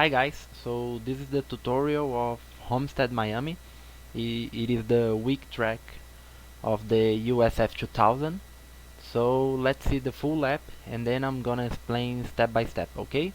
Hi guys, so this is the tutorial of Homestead Miami. It is the weak track of the USF2000. So let's see the full lap and then I'm gonna explain step by step, okay?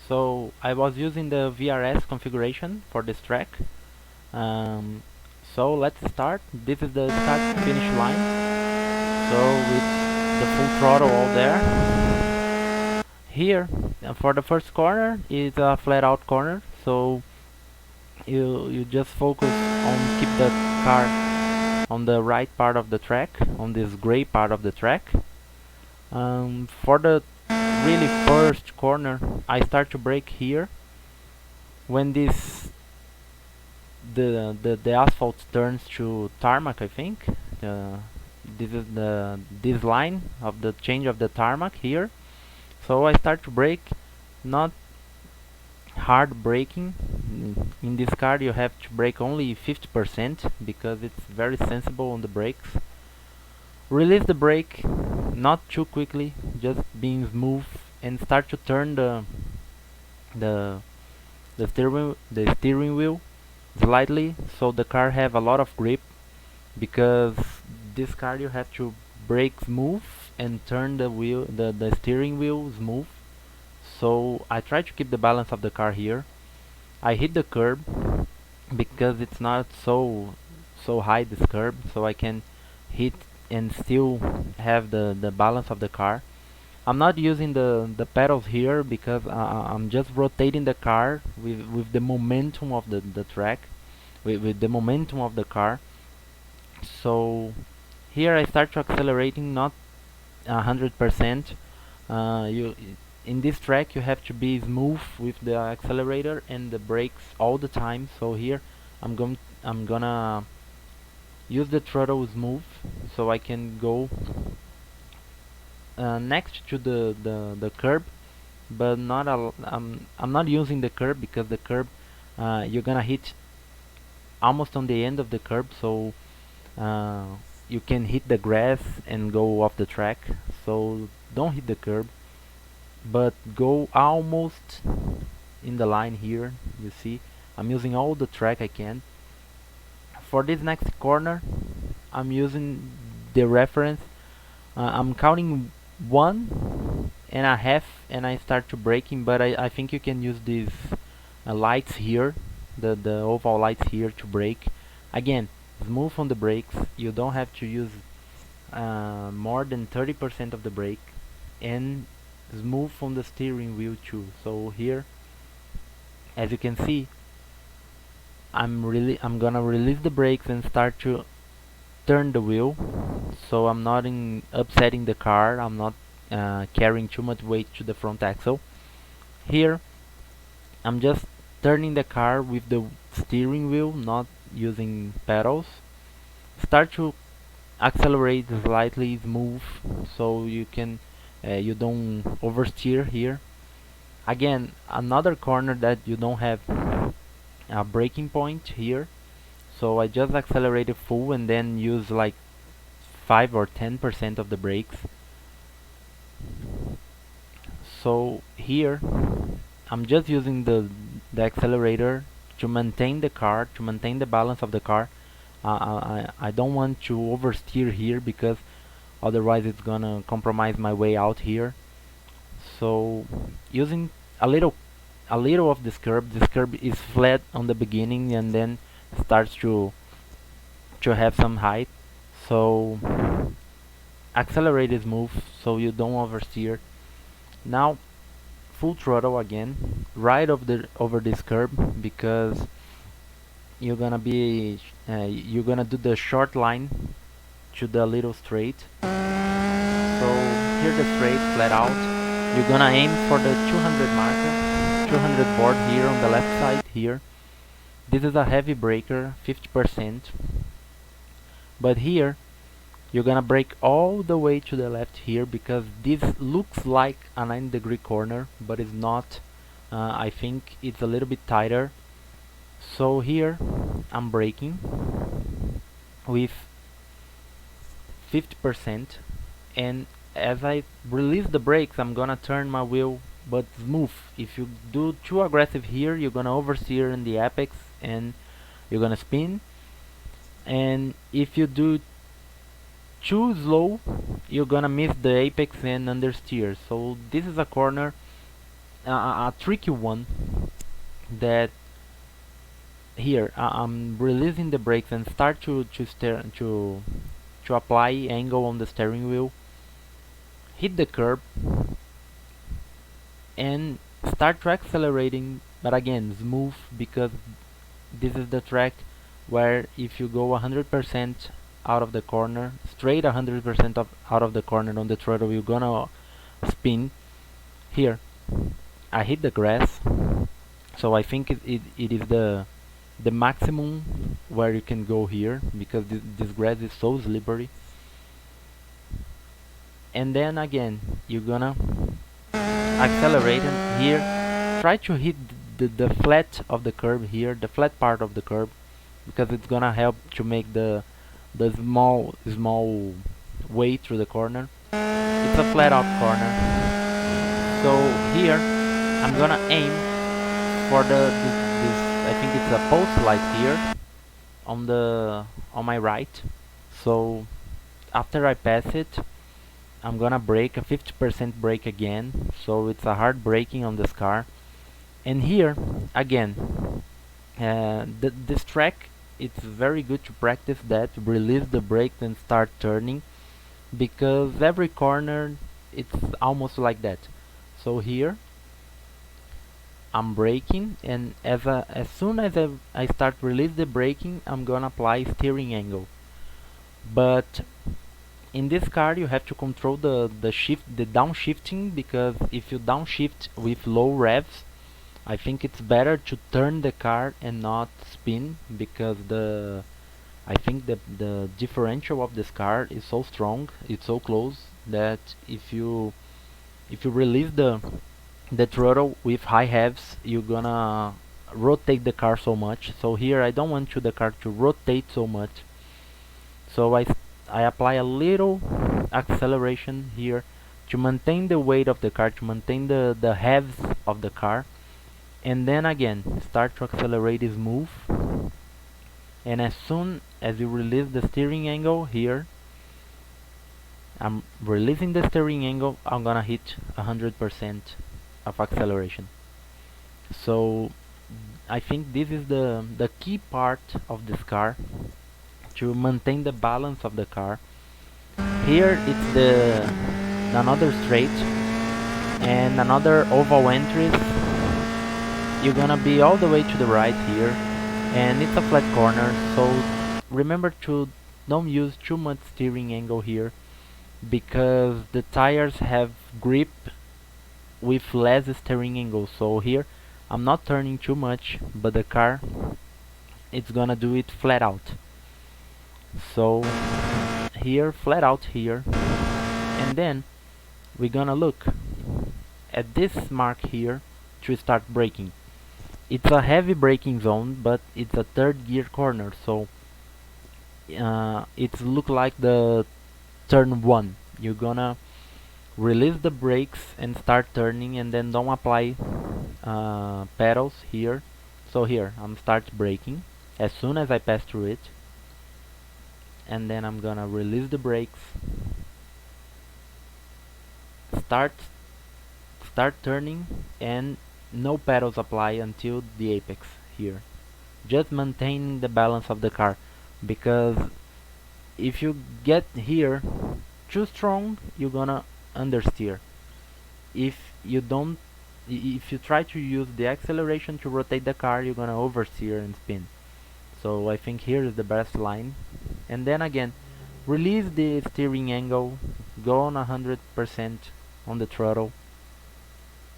So I was using the VRS configuration for this track. Um, so let's start. This is the start finish line. So with the full throttle all there. Here, for the first corner, is a flat out corner. So you just focus on keep the car on the right part of the track, on this gray part of the track. For the really first corner, I start to brake here. When the asphalt turns to tarmac, I think. This is this line of the change of the tarmac here. So I start to brake, not hard braking. In this car you have to brake only 50% because it's very sensible on the brakes. Release the brake, not too quickly, just being smooth, and start to turn the steering wheel slightly so the car have a lot of grip, because this car you have to brake smooth and turn the steering wheel smooth. So I try to keep the balance of the car here. I hit the curb because it's not so high, this curb, so I can hit and still have the balance of the car. I'm not using the pedals here because I'm just rotating the car with the momentum of the track, with the momentum of the car. So here I start to accelerating, not 100%. You in this track you have to be smooth with the accelerator and the brakes all the time. So here I'm gonna use the throttle smooth so I can go next to the curb, but not I'm not using the curb because the curb you're gonna hit almost on the end of the curb, so uh, you can hit the grass and go off the track. So don't hit the curb, but go almost in the line here. You see, I'm using all the track I can. For this next corner, I'm using the reference. I'm counting 1.5 and I start to braking, but I think you can use these lights here, the oval lights here, to brake. Again, smooth on the brakes. You don't have to use more than 30% of the brake, and smooth on the steering wheel too. So here, as you can see, I'm gonna release the brakes and start to turn the wheel, so I'm not upsetting the car. I'm not carrying too much weight to the front axle. Here I'm just turning the car with the steering wheel, not using pedals. Start to accelerate slightly smooth so you don't oversteer here. Again, another corner that you don't have a braking point here. So I just accelerated full and then use like 5 or 10% of the brakes. So here I'm just using the accelerator to maintain the car, to maintain the balance of the car. I don't want to oversteer here because otherwise it's gonna compromise my way out here. So using a little of this curb is flat on the beginning and then starts to have some height. So accelerate is smooth so you don't oversteer. Now full throttle again, right over this curb, because you're gonna do the short line to the little straight. So here the straight flat out. You're gonna aim for the 200 marker, 200 board here on the left side here. This is a heavy breaker, 50%. But here you're gonna brake all the way to the left here because this looks like a 90-degree corner, but it's not. I think it's a little bit tighter. So here I'm braking with 50%, and as I release the brakes I'm gonna turn my wheel, but smooth. If you do too aggressive here, you're gonna oversteer in the apex and you're gonna spin, and if you do too slow you're gonna miss the apex and understeer. So this is a corner, a tricky one, that here I'm releasing the brakes and start to apply angle on the steering wheel, hit the curb and start to accelerating, but again smooth, because this is the track where if you go 100% out of the corner, straight 100% out of the corner on the throttle, you're gonna spin. Here I hit the grass, so I think it is the maximum where you can go here, because this grass is so slippery. And then again you're gonna accelerate, and here try to hit the flat of the curb here, the flat part of the curb, because it's gonna help to make the small way through the corner. It's a flat out corner. So here I'm gonna aim for this, I think it's a post light here on my right. So after I pass it, I'm gonna brake a 50% brake again, so it's a hard braking on this car. And here again, this track, it's very good to practice that, release the brakes and start turning, because every corner it's almost like that. So here I'm braking, and as soon as I start release the braking, I'm gonna apply steering angle. But in this car you have to control the downshifting, because if you downshift with low revs, I think it's better to turn the car and not spin, because I think the differential of this car is so strong, it's so close, that if you release the throttle with high revs, you're gonna rotate the car so much. So here I don't want the car to rotate so much, so I apply a little acceleration here to maintain the weight of the car, to maintain the revs of the car, and then again start to accelerate smooth. And as soon as you release the steering angle here, I'm releasing the steering angle, I'm gonna hit 100% of acceleration. So I think this is the key part of this car, to maintain the balance of the car. Here it's another straight and another oval entry. You're gonna be all the way to the right here, and it's a flat corner, so remember to don't use too much steering angle here, because the tires have grip with less steering angle. So here I'm not turning too much, but the car, it's gonna do it flat out. So here, flat out here, and then we're gonna look at this mark here to start braking. it's a heavy braking zone, but it's a third gear corner, so it's look like the turn 1. You're gonna release the brakes and start turning, and then don't apply pedals here. So here I'm start braking as soon as I pass through it, and then I'm gonna release the brakes, start turning, and no pedals apply until the apex here. Just maintaining the balance of the car, because if you get here too strong, you're gonna understeer. If you don't, if you try to use the acceleration to rotate the car, you're gonna oversteer and spin. So I think here is the best line. And then again, release the steering angle, go on 100% on the throttle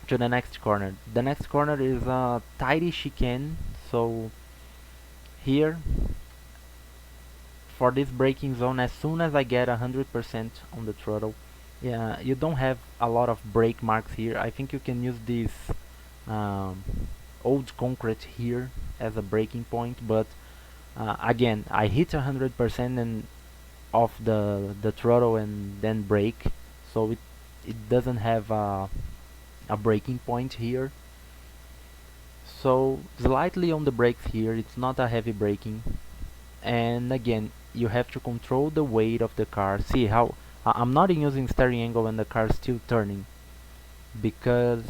to the next corner. The next corner is a tidy chicane, so here for this braking zone, as soon as I get 100% on the throttle, yeah, you don't have a lot of brake marks here. I think you can use this um, old concrete here as a braking point, but again, I hit 100% and off the throttle and then brake, so it doesn't have a braking point here. So slightly on the brakes here, it's not a heavy braking. And again, you have to control the weight of the car. See how I'm not using steering angle when the car is still turning, because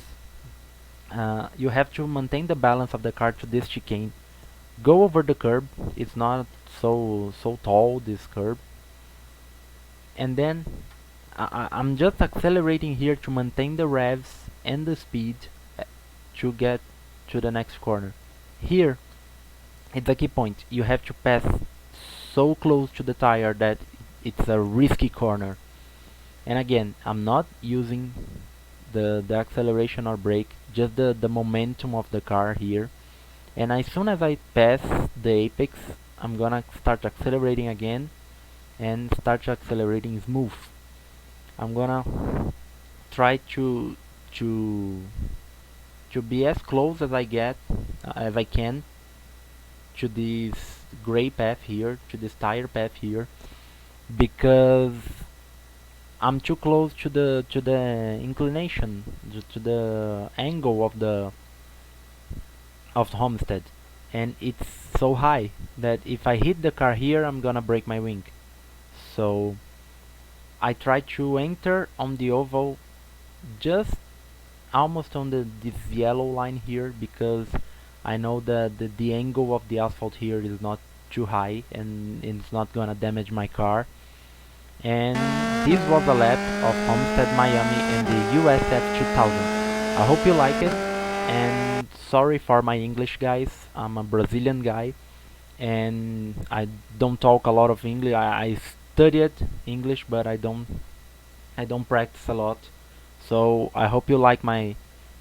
you have to maintain the balance of the car to this chicane. Go over the curb, it's not so tall, this curb, and then I'm just accelerating here to maintain the revs and the speed to get to the next corner. Here it's a key point, you have to pass so close to the tire that it's a risky corner. And again, I'm not using the acceleration or brake, just the momentum of the car here. And as soon as I pass the apex, I'm gonna start accelerating again and start accelerating smooth. I'm gonna try to be as close as I get as I can to this gray path here, to this tire path here, because I'm too close to the inclination, to the angle of the Homestead, and it's so high that if I hit the car here, I'm gonna break my wing. So I try to enter on the oval just almost on this yellow line here, because I know that the angle of the asphalt here is not too high and it's not gonna damage my car. And this was a lap of Homestead Miami in the USF2000. I hope you like it, and sorry for my English, guys. I'm a Brazilian guy and I don't talk a lot of English. I studied English, but I don't practice a lot. So I hope you like my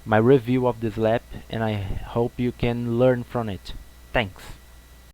review of this lap, and I hope you can learn from it. Thanks.